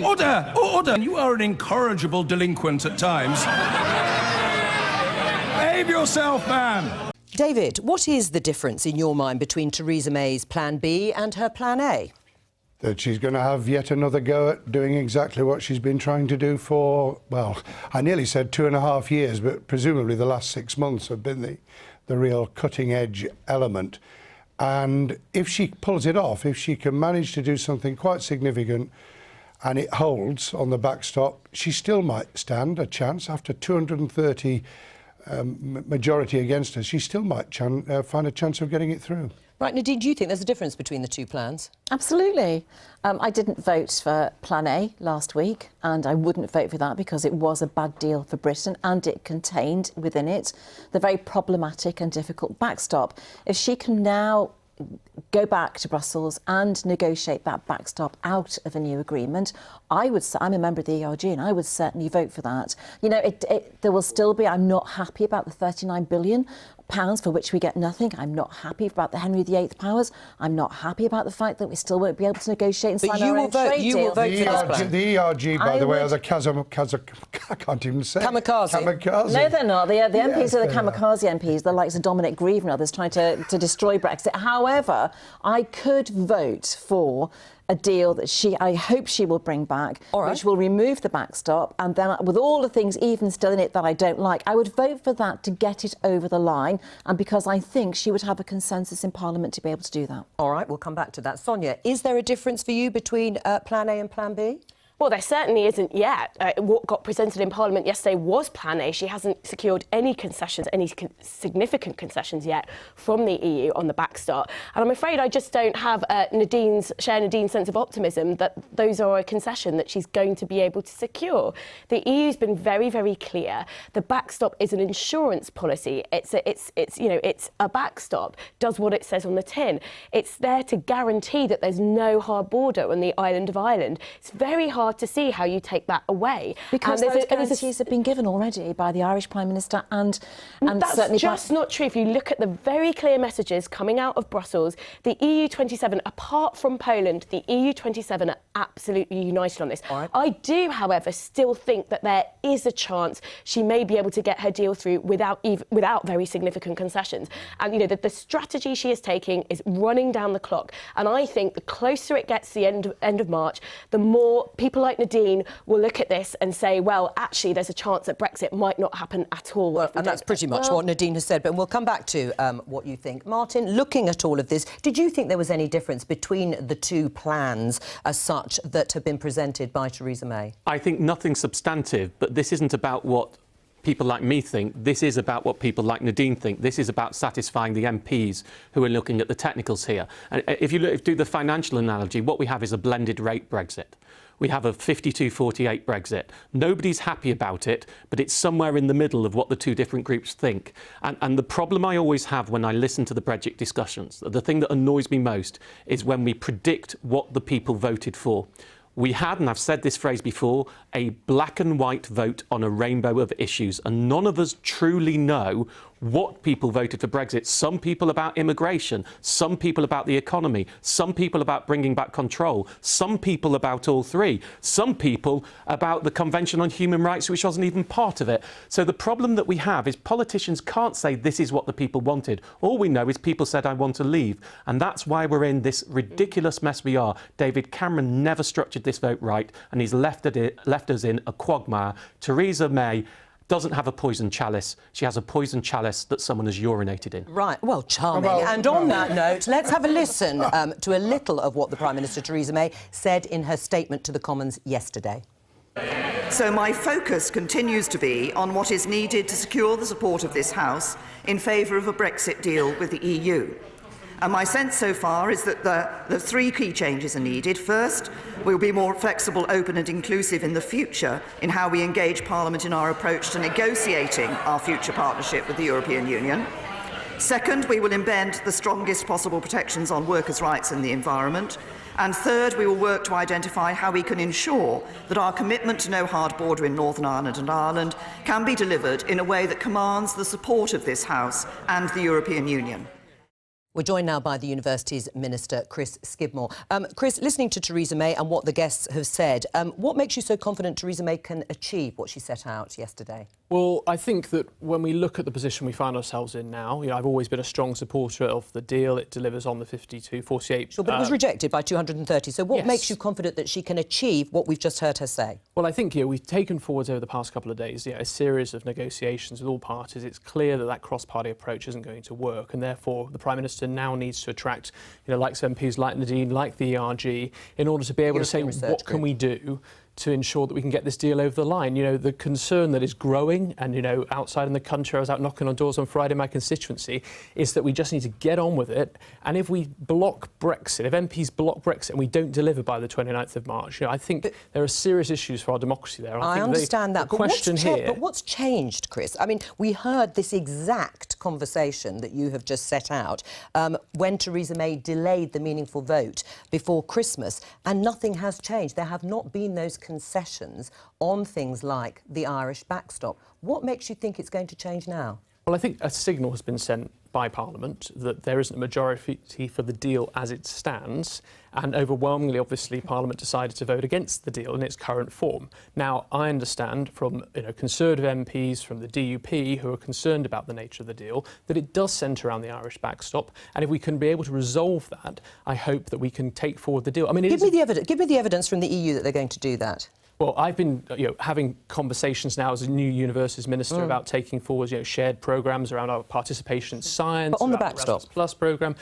Order! Order! You are an incorrigible delinquent at times. Behave yourself, man! David, what is the difference in your mind between Theresa May's Plan B and her Plan A? That she's going to have yet another go at doing exactly what she's been trying to do for, well, I nearly said 2.5 years, but presumably the last 6 months have been the real cutting-edge element. And if she pulls it off, if she can manage to do something quite significant and it holds on the backstop, she still might stand a chance after 230 majority against her. She still might find a chance of getting it through. Right, Nadine, do you think there's a difference between the two plans? Absolutely. I didn't vote for Plan A last week, and I wouldn't vote for that because it was a bad deal for Britain and it contained within it the very problematic and difficult backstop. If she can now go back to Brussels and negotiate that backstop out of a new agreement, I'm a member of the ERG and I would certainly vote for that. You know, there will still be, I'm not happy about the £39 billion for which we get nothing. I'm not happy about the Henry VIII powers. I'm not happy about the fact that we still won't be able to negotiate and sign our own trade deal. You will vote for this plan. The ERG, by the way, are the I can't even say. Kamikaze. No, they're not. The MPs are the kamikaze MPs, the likes of Dominic Grieve and others trying to destroy Brexit. However, I could vote for a deal that I hope she will bring back, which will remove the backstop, and then with all the things even still in it that I don't like, I would vote for that to get it over the line, and because I think she would have a consensus in Parliament to be able to do that. All right, we'll come back to that. Sonia, is there a difference for you between Plan A and Plan B? Well, there certainly isn't yet. What got presented in Parliament yesterday was Plan A. She hasn't secured any concessions, any significant concessions yet from the EU on the backstop. And I'm afraid I just don't have Nadine's sense of optimism that those are a concession that she's going to be able to secure. The EU's been very, very clear. The backstop is an insurance policy. It's a backstop. Does what it says on the tin. It's there to guarantee that there's no hard border on the island of Ireland. It's very hard to see how you take that away. Because those guarantees have been given already by the Irish Prime Minister and that's certainly just not true. If you look at the very clear messages coming out of Brussels, the EU27, apart from Poland, the EU27 are absolutely united on this. Right. I do, however, still think that there is a chance she may be able to get her deal through without very significant concessions. And, you know, the strategy she is taking is running down the clock. And I think the closer it gets to the end of March, the more people like Nadine will look at this and say, well, actually, there's a chance that Brexit might not happen at all. Well, and that's pretty much what Nadine has said, but we'll come back to what you think. Martin, looking at all of this, did you think there was any difference between the two plans as such that have been presented by Theresa May? I think nothing substantive, but this isn't about what people like me think. This is about what people like Nadine think. This is about satisfying the MPs who are looking at the technicals here. And if you do the financial analogy, what we have is a blended rate Brexit. We have a 52-48 Brexit. Nobody's happy about it, but it's somewhere in the middle of what the two different groups think. And the problem I always have when I listen to the Brexit discussions, the thing that annoys me most is when we predict what the people voted for. We had, and I've said this phrase before, a black and white vote on a rainbow of issues, and none of us truly know what people voted for Brexit. Some people about immigration, some people about the economy, some people about bringing back control, some people about all three, some people about the Convention on Human Rights, which wasn't even part of it. So the problem that we have is politicians can't say this is what the people wanted. All we know is people said, I want to leave. And that's why we're in this ridiculous mess we are. David Cameron never structured this vote right, and he's left us in a quagmire. Theresa May doesn't have a poison chalice. She has a poison chalice that someone has urinated in. Right, well, charming. And on that note, let's have a listen to a little of what the Prime Minister, Theresa May, said in her statement to the Commons yesterday. So my focus continues to be on what is needed to secure the support of this House in favour of a Brexit deal with the EU. And my sense so far is that the three key changes are needed. First, we'll be more flexible, open and inclusive in the future in how we engage Parliament in our approach to negotiating our future partnership with the European Union. Second, we will embed the strongest possible protections on workers' rights and the environment. And third, we will work to identify how we can ensure that our commitment to no hard border in Northern Ireland and Ireland can be delivered in a way that commands the support of this House and the European Union. We're joined now by the university's Minister, Chris Skidmore. Chris, listening to Theresa May and what the guests have said, what makes you so confident Theresa May can achieve what she set out yesterday? Well, I think that when we look at the position we find ourselves in now, I've always been a strong supporter of the deal. It delivers on the 52-48. Sure, but it was rejected by 230. So what makes you confident that she can achieve what we've just heard her say? Well, I think we've taken forwards over the past couple of days a series of negotiations with all parties. It's clear that cross-party approach isn't going to work, and therefore the Prime Minister now needs to attract like MPs like Nadine, like the ERG, in order to be able to say what can we do to ensure that we can get this deal over the line. The concern that is growing, and outside in the country, I was out knocking on doors on Friday in my constituency, is that we just need to get on with it. And if we block Brexit, if MPs block Brexit and we don't deliver by the 29th of March, I think there are serious issues for our democracy there. I understand that. The question here... But what's changed, Chris? I mean, we heard this exact conversation that you have just set out when Theresa May delayed the meaningful vote before Christmas, and nothing has changed. There have not been those concessions on things like the Irish backstop. What makes you think it's going to change now? Well, I think a signal has been sent by Parliament that there isn't a majority for the deal as it stands, and overwhelmingly, obviously, Parliament decided to vote against the deal in its current form. Now, I understand from Conservative MPs, from the DUP, who are concerned about the nature of the deal, that it does centre around the Irish backstop, and if we can be able to resolve that, I hope that we can take forward the deal. I mean, give me the evidence from the EU that they're going to do that. Well, I've been having conversations now as a new Universities Minister about taking forward shared programmes around our participation in science, but on the backstop Plus programme.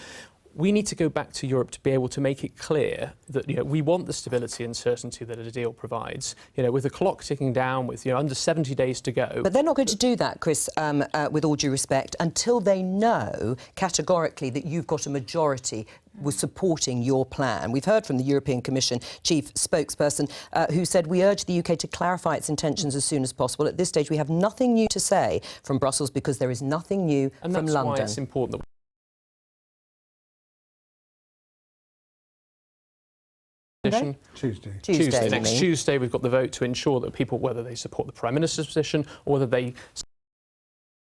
We need to go back to Europe to be able to make it clear that we want the stability and certainty that a deal provides. With the clock ticking down, with under 70 days to go. But they're not going to do that, Chris, with all due respect, until they know categorically that you've got a majority was supporting your plan. We've heard from the European Commission chief spokesperson who said, we urge the UK to clarify its intentions as soon as possible. At this stage, we have nothing new to say from Brussels because there is nothing new from London. And that's why it's important that Tuesday. Next Tuesday, we've got the vote to ensure that people, whether they support the Prime Minister's position or whether they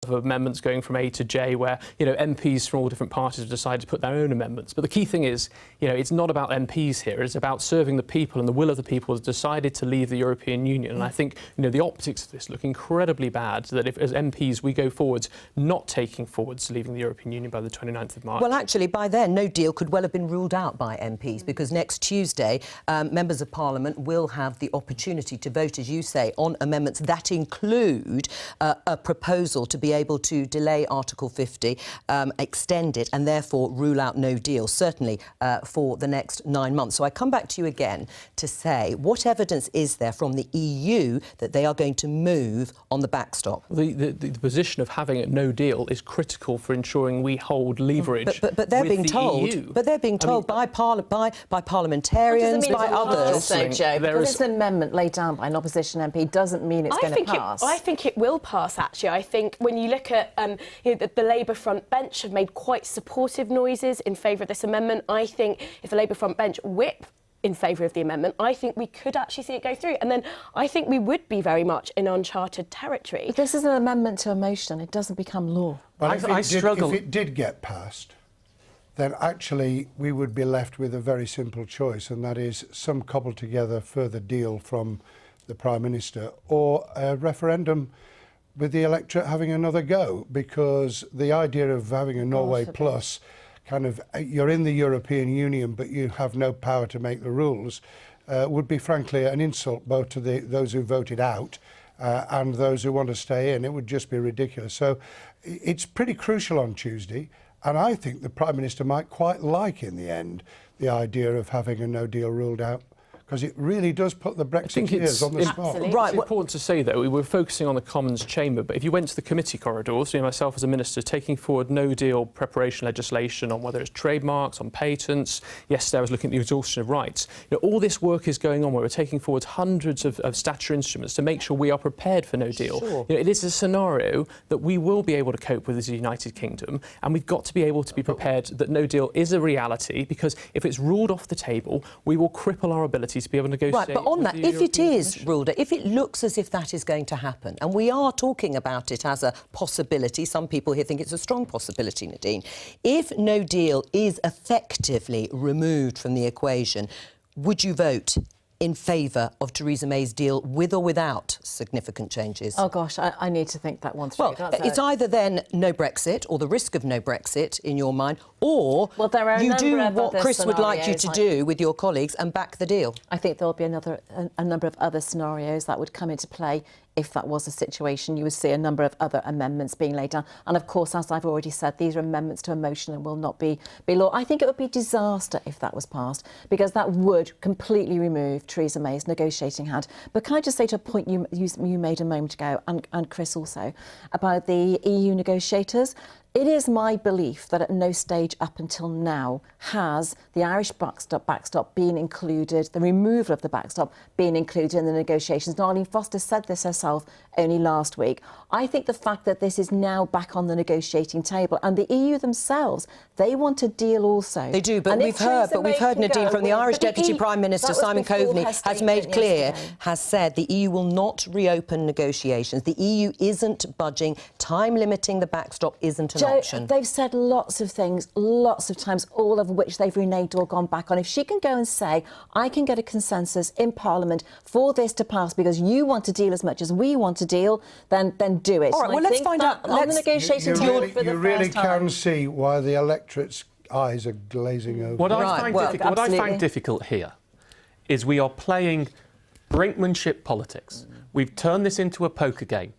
of amendments going from A to J, where MPs from all different parties have decided to put their own amendments. But the key thing is, it's not about MPs here. It's about serving the people, and the will of the people has decided to leave the European Union. And I think the optics of this look incredibly bad. That if, as MPs, we go forwards not taking forwards leaving the European Union by the 29th of March. Well, actually, by then, no deal could well have been ruled out by MPs because next Tuesday, members of Parliament will have the opportunity to vote, as you say, on amendments that include a proposal to be able to delay Article 50, extend it and therefore rule out no deal, certainly for the next 9 months. So I come back to you again to say, what evidence is there from the EU that they are going to move on the backstop? The position of having a no deal is critical for ensuring we hold leverage but they're being told, EU. But they're being told by parliamentarians, by others. Because it's an amendment laid down by an opposition MP doesn't mean it's going to pass. I think it will pass, actually. I think when you look at the Labour front bench have made quite supportive noises in favour of this amendment. I think if the Labour front bench whip in favour of the amendment, I think we could actually see it go through. And then I think we would be very much in uncharted territory. But this is an amendment to a motion. It doesn't become law. Well, I struggle. If it did get passed, then actually we would be left with a very simple choice, and that is some cobbled together further deal from the Prime Minister or a referendum with the electorate having another go, because the idea of having a Norway plus, kind of, you're in the European Union but you have no power to make the rules, would be frankly an insult both to those who voted out and those who want to stay in. It would just be ridiculous. So it's pretty crucial on Tuesday, and I think the Prime Minister might quite like in the end the idea of having a no deal ruled out, because it really does put the Brexiteers on the spot. Right, it's important to say, though, we were focusing on the Commons chamber, but if you went to the committee corridors, myself as a minister, taking forward no-deal preparation legislation on whether it's trademarks, on patents, yesterday I was looking at the exhaustion of rights. all this work is going on where we're taking forward hundreds of statutory instruments to make sure we are prepared for no deal. Sure. It is a scenario that we will be able to cope with as a United Kingdom, and we've got to be able to be prepared that no deal is a reality, because if it's ruled off the table, we will cripple our ability ability to be able to negotiate. Right, but on with that, the if it European is Commission. ruled out, if it looks as if that is going to happen, and we are talking about it as a possibility, some people here think it's a strong possibility, Nadine, if no deal is effectively removed from the equation, would you vote in favour of Theresa May's deal with or without significant changes? Oh gosh, I need to think that one through. Well, it's either then no Brexit or the risk of no Brexit in your mind, or Well, there are a you number do of what other Chris would like you scenarios, to like- do with your colleagues and back the deal. I think there'll be a number of other scenarios that would come into play if that was a situation. You would see a number of other amendments being laid down. And of course, as I've already said, these are amendments to a motion and will not be law. I think it would be disaster if that was passed, because that would completely remove Theresa May's negotiating hand. But can I just say to a point you made a moment ago, and Chris also, about the EU negotiators? It is my belief that at no stage up until now has the Irish backstop been included, the removal of the backstop being included in the negotiations. Arlene Foster said this herself only last week. I think the fact that this is now back on the negotiating table, and the EU themselves, they want a deal also. They do, but And we've if heard, Theresa May can Nadine, go, from the Irish but the Deputy EU Prime Minister, that was Simon before Coveney, her has made statement clear, yesterday. has said the EU will not reopen negotiations. The EU isn't budging. Time limiting the backstop isn't an option. They've said lots of things, lots of times, all of which they've reneged or gone back on. If she can go and say, I can get a consensus in Parliament for this to pass because you want to deal as much as we want to deal, then do it. All right, And well, I let's think find that out- on the let's- negotiating You table really, for the you really first time. can see why the electorate's eyes are glazing over. What Right, I find well, difficult, what I absolutely. find difficult here is we are playing brinkmanship politics. We've turned this into a poker game,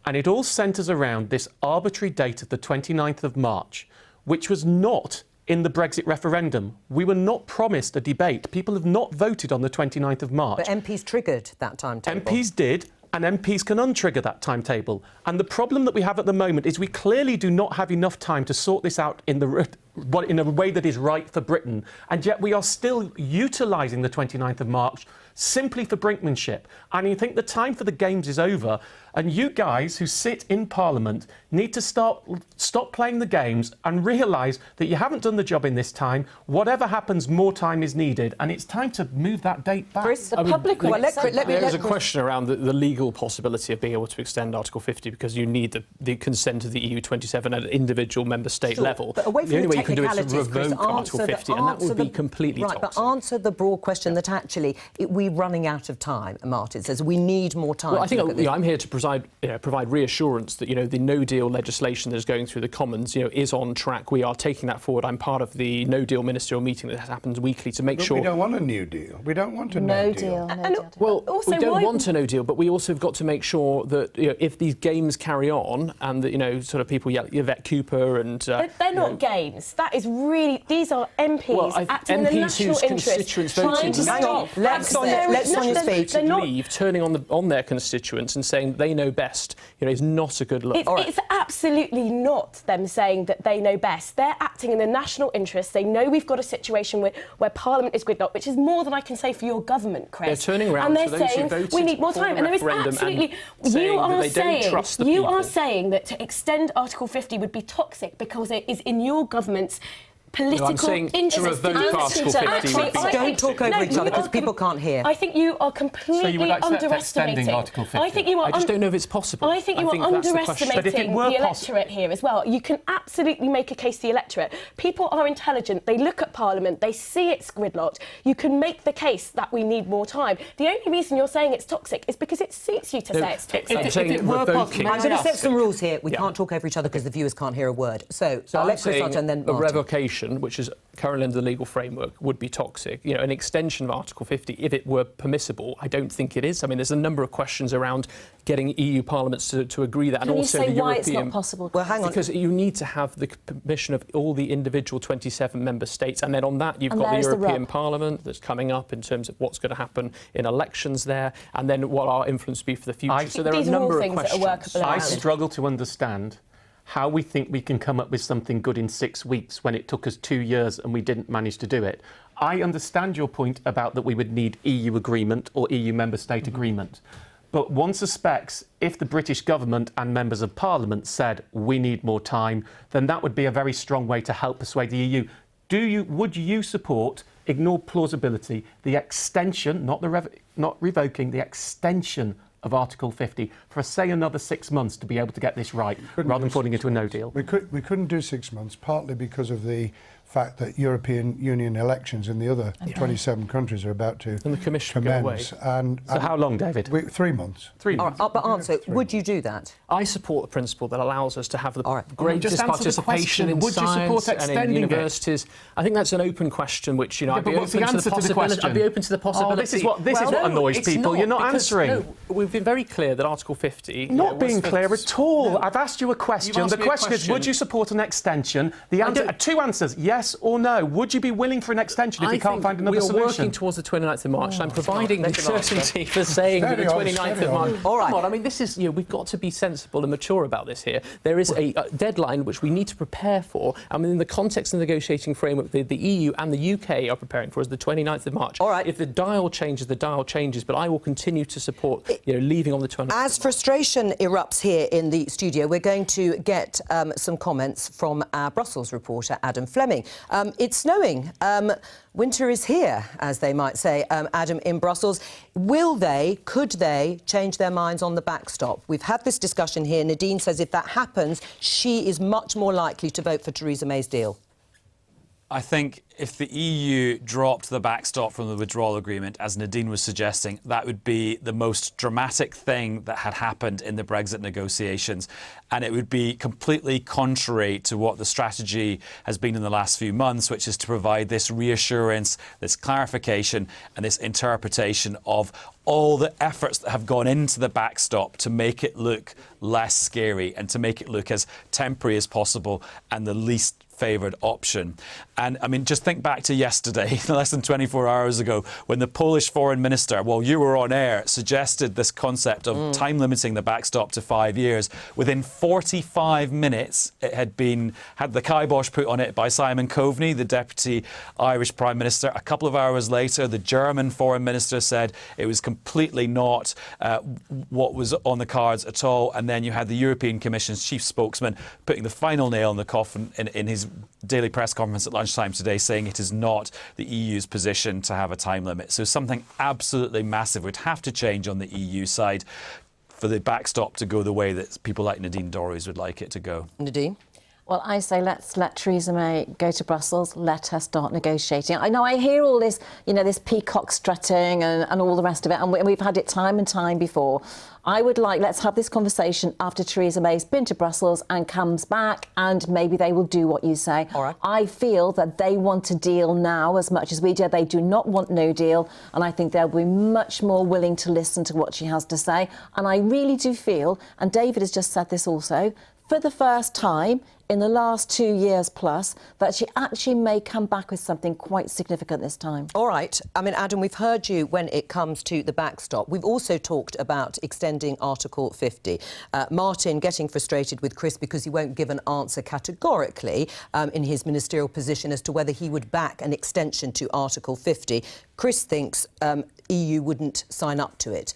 and it all centres around this arbitrary date of the 29th of March, which was not in the Brexit referendum. We were not promised a debate. People have not voted on the 29th of March. But MPs triggered that timetable. MPs did, and MPs can untrigger that timetable. And the problem that we have at the moment is we clearly do not have enough time to sort this out in a way that is right for Britain. And yet we are still utilising the 29th of March simply for brinkmanship. And I think the time for the games is over. And you guys who sit in Parliament need to stop playing the games and realise that you haven't done the job in this time. Whatever happens, more time is needed. And it's time to move that date back. Chris, The public will accept that. There is a question around the legal possibility of being able to extend Article 50 because you need the consent of the EU 27 at an individual member state Sure, level. but away from the only the way you can do it is to technicalities, Chris, revoke Article 50, and that would be completely right, toxic. but answer the broad question that actually we're running out of time. Martin says we need more time. Well, I to look at think this. I'm here to provide reassurance that the no deal legislation that is going through the Commons is on track. We are taking that forward. I'm part of the no deal ministerial meeting that happens weekly to make But sure. we don't want a new deal. We don't want a No no deal. deal. No And deal. Well, also, we don't why- want a no deal, but we also have got to make sure that if these games carry on and that sort of people yell Yvette Cooper and They're not games. That is really... These are MPs acting in the MPs national whose interest. constituents trying voted. to Hang on, stop let's Sonia speak. They're not... leave, turning on their constituents and saying they know best, is not a good look. It's absolutely not them saying that they know best. They're acting in the national interest. They know we've got a situation where Parliament is gridlocked, which is more than I can say for your government, Chris. They're turning around and they're to those who saying voted we need more for time. the And there is referendum and absolutely... saying You that are they don't trust the you are people. saying that to extend Article 50 would be toxic because it is in your government's political I'm saying to interest. revoke Article 50 would be- Don't talk over each other because people can't hear. I think you are completely So you would accept underestimating. extending Article 50? I think you are. I just don't know if it's possible. I think you are that's the question. underestimating But if it were the electorate here as well. You can absolutely make a case to the electorate. People are intelligent. They look at Parliament. They see it's gridlocked. You can make the case that we need more time. The only reason you're saying it's toxic is because it suits you to say it's toxic. I'm saying if it were revoking. possible- I'm going to set Yes. some rules here. We Yeah. can't talk over each other because the viewers can't hear a word. So I'll I'm let Chris saying answer and then a Martin. revocation, which is currently under the legal framework, would be toxic. An extension of Article 50, if it were permissible, I don't think it is. I mean, there's a number of questions around getting EU parliaments to agree that, and Can you also say the why European. it's not possible? Well, hang on. Because you need to have the permission of all the individual 27 member states, and then on that you've And got the there's the European rub. Parliament that's coming up in terms of what's going to happen in elections there, and then what our influence be for the future. So there are a These are all number of things that are questions. workable I around. struggle to understand how we think we can come up with something good in 6 weeks when it took us 2 years and we didn't manage to do it. I understand your point about that we would need EU agreement or EU member state agreement. But one suspects if the British government and members of Parliament said we need more time, then that would be a very strong way to help persuade the EU. Would you support ignored plausibility, the extension, not revoking, the extension of Article 50 for, say, another 6 months to be able to get this right, rather than putting it into a no deal. We couldn't do 6 months, partly because of the fact that European Union elections in the other 27 countries are about to and the Commission commence. Go away. So how long, David? 3 months. 3 months. But answer, would you do that? I support the principle that allows us to have the greatest Just answer the participation in question. Would you science support and in extending it? universities. I think that's an open question, which I'd but be what's the open to answer the to the possibility. question? I'd be open to the possibility. this is what annoys it's people. You're not because, answering. No, we've been very clear that Article 50. Not being clear at all. No. I've asked you a question. You've asked The me a question is, question. would you support an extension? The answer, two answers, yes or no. Would you be willing for an extension if you can't find another solution? We are working towards the 29th of March, and I'm providing the certainty for saying that the 29th of March. All right. Come on, I mean, this is, we've got to be sensible and mature about this here. There is a deadline which we need to prepare for. I mean, in the context of the negotiating framework, the EU and the UK are preparing for is the 29th of March. All right. If the dial changes, the dial changes, but I will continue to support, leaving on the 29th. As frustration erupts here in the studio, we're going to get some comments from our Brussels reporter, Adam Fleming. It's snowing. Winter is here, as they might say, Adam, in Brussels. Could they change their minds on the backstop? We've had this discussion here. Nadine says if that happens, she is much more likely to vote for Theresa May's deal. I think if the EU dropped the backstop from the withdrawal agreement, as Nadine was suggesting, that would be the most dramatic thing that had happened in the Brexit negotiations. And it would be completely contrary to what the strategy has been in the last few months, which is to provide this reassurance, this clarification and this interpretation of all the efforts that have gone into the backstop to make it look less scary and to make it look as temporary as possible and the least favoured option. And I mean, just think back to yesterday, less than 24 hours ago, when the Polish foreign minister, while you were on air, suggested this concept of time limiting the backstop to 5 years. Within 45 minutes, it had the kibosh put on it by Simon Coveney, the deputy Irish Prime Minister. A couple of hours later, the German foreign minister said it was completely not what was on the cards at all. And then you had the European Commission's chief spokesman putting the final nail in the coffin in his daily press conference at lunchtime today, saying it is not the EU's position to have a time limit. So something absolutely massive would have to change on the EU side for the backstop to go the way that people like Nadine Dorries would like it to go. Nadine? Well, I say let's let Theresa May go to Brussels, let her start negotiating. I know I hear all this, this peacock strutting and all the rest of it, and we've had it time and time before. I would let's have this conversation after Theresa May's been to Brussels and comes back, and maybe they will do what you say. All right. I feel that they want a deal now as much as we do. They do not want no deal, and I think they'll be much more willing to listen to what she has to say. And I really do feel, and David has just said this also, for the first time in the last 2 years plus, that she actually may come back with something quite significant this time. All right. I mean, Adam, we've heard you when it comes to the backstop. We've also talked about extending Article 50. Martin getting frustrated with Chris because he won't give an answer categorically in his ministerial position as to whether he would back an extension to Article 50. Chris thinks EU wouldn't sign up to it.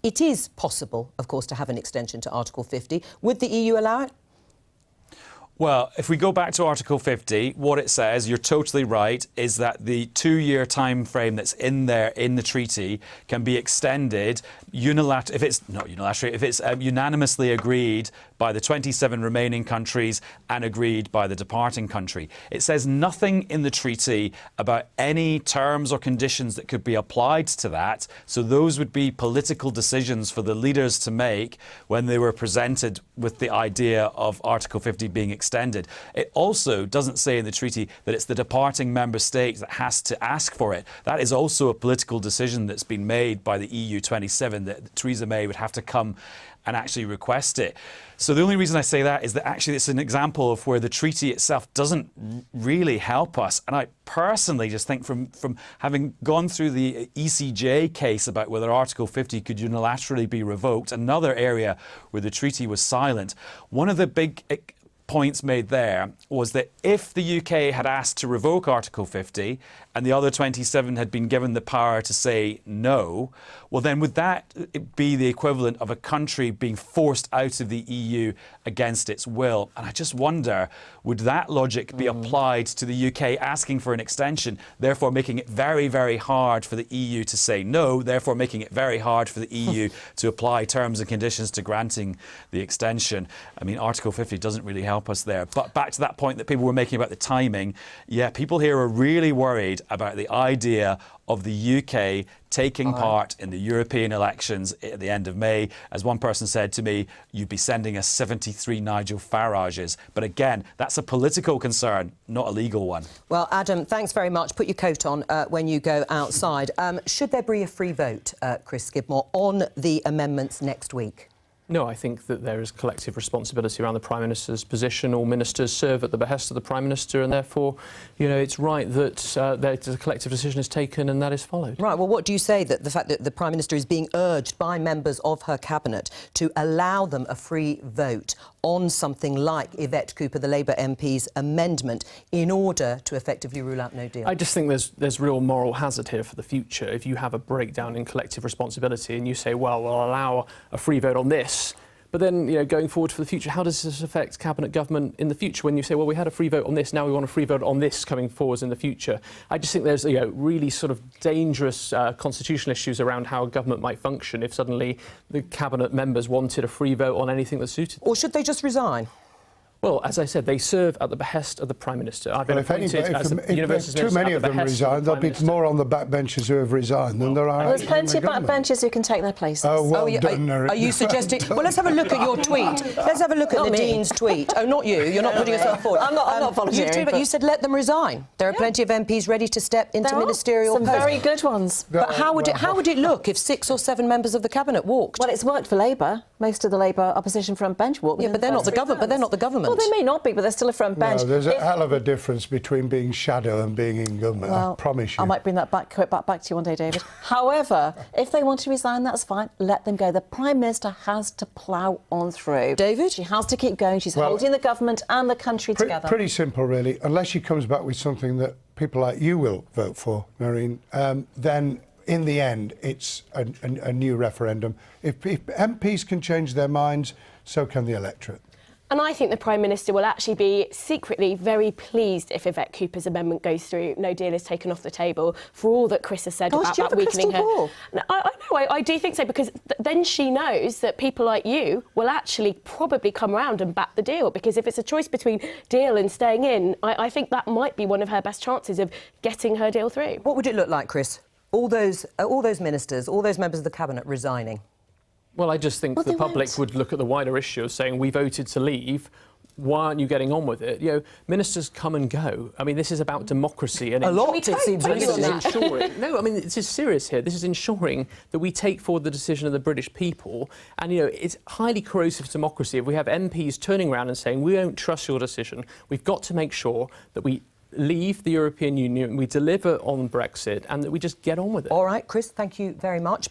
It is possible, of course, to have an extension to Article 50. Would the EU allow it? Well, if we go back to Article 50, what it says, you're totally right, is that the 2-year time frame that's in there in the treaty can be extended if it's unanimously agreed by the 27 remaining countries and agreed by the departing country. It says nothing in the treaty about any terms or conditions that could be applied to that. So those would be political decisions for the leaders to make when they were presented with the idea of Article 50 being extended. It also doesn't say in the treaty that it's the departing member state that has to ask for it. That is also a political decision that's been made by the EU 27, that Theresa May would have to come and actually request it. So the only reason I say that is that actually it's an example of where the treaty itself doesn't really help us. And I personally just think from having gone through the ECJ case about whether Article 50 could unilaterally be revoked, another area where the treaty was silent, one of the big points made there was that if the UK had asked to revoke Article 50 and the other 27 had been given the power to say no, well then would that be the equivalent of a country being forced out of the EU against its will? And I just wonder, would that logic be applied to the UK asking for an extension, therefore making it very, very hard for the EU to say no, therefore making it very hard for the EU to apply terms and conditions to granting the extension? I mean, Article 50 doesn't really help us there. But back to that point that people were making about the timing, yeah, people here are really worried about the idea of the UK taking part in the European elections at the end of May. As one person said to me, you'd be sending us 73 Nigel Farages. But again, that's a political concern, not a legal one. Well, Adam, thanks very much. Put your coat on when you go outside. Should there be a free vote, Chris Skidmore, on the amendments next week? No, I think that there is collective responsibility around the Prime Minister's position. All ministers serve at the behest of the Prime Minister, and therefore, you know, it's right that a collective decision is taken and that is followed. Right. Well, what do you say that the fact that the Prime Minister is being urged by members of her cabinet to allow them a free vote on something like Yvette Cooper, the Labour MP's amendment, in order to effectively rule out no deal? I just think there's real moral hazard here for the future. If you have a breakdown in collective responsibility and you say, well, we'll allow a free vote on this, but then, you know, going forward for the future, how does this affect cabinet government in the future when you say, well, we had a free vote on this, now we want a free vote on this coming forwards in the future? I just think there's, you know, really sort of dangerous constitutional issues around how a government might function if suddenly the cabinet members wanted a free vote on anything that suited them. Or should they just resign? Well, as I said, they serve at the behest of the Prime Minister. I've been appointed as the if too many of them resign, there'll be more on the backbenchers who have resigned than there are. There's plenty of backbenchers who can take their places. Oh, well done, are you suggesting... Well, let's have a look at your tweet. Let's have a look at Nadine's tweet. Oh, not you. You're not putting yourself forward. I'm not volunteering. But you said let them resign. There are plenty of MPs ready to step into ministerial posts. Some very good ones. But how would it look if 6 or 7 members of the cabinet walked? Well, it's worked for Labour. Most of the Labour opposition front bench walked. Yeah, but they're not the government. But they're not the government. Well, they may not be, but they're still a front bench. No, there's a hell of a difference between being shadow and being in government, well, I promise you. I might bring that back to you one day, David. However, if they want to resign, that's fine. Let them go. The Prime Minister has to plough on through. David? She has to keep going. She's holding the government and the country together. Pretty simple, really. Unless she comes back with something that people like you will vote for, Noreen, then in the end, it's a new referendum. If MPs can change their minds, so can the electorate. And I think the Prime Minister will actually be secretly very pleased if Yvette Cooper's amendment goes through, no deal is taken off the table, for all that Chris has said about that weakening her. Ball? No, I do think so, because then she knows that people like you will actually probably come around and back the deal, because if it's a choice between deal and staying in, I think that might be one of her best chances of getting her deal through. What would it look like, Chris? All those ministers, all those members of the cabinet resigning? Well, I just think the public would look at the wider issue of saying, we voted to leave, why aren't you getting on with it? You know, ministers come and go. I mean, this is about democracy. And a lot, it seems. This is ensuring... No, I mean, this is serious here. This is ensuring that we take forward the decision of the British people. And, you know, it's highly corrosive to democracy if we have MPs turning around and saying, we don't trust your decision. We've got to make sure that we leave the European Union, we deliver on Brexit, and that we just get on with it. All right, Chris, thank you very much.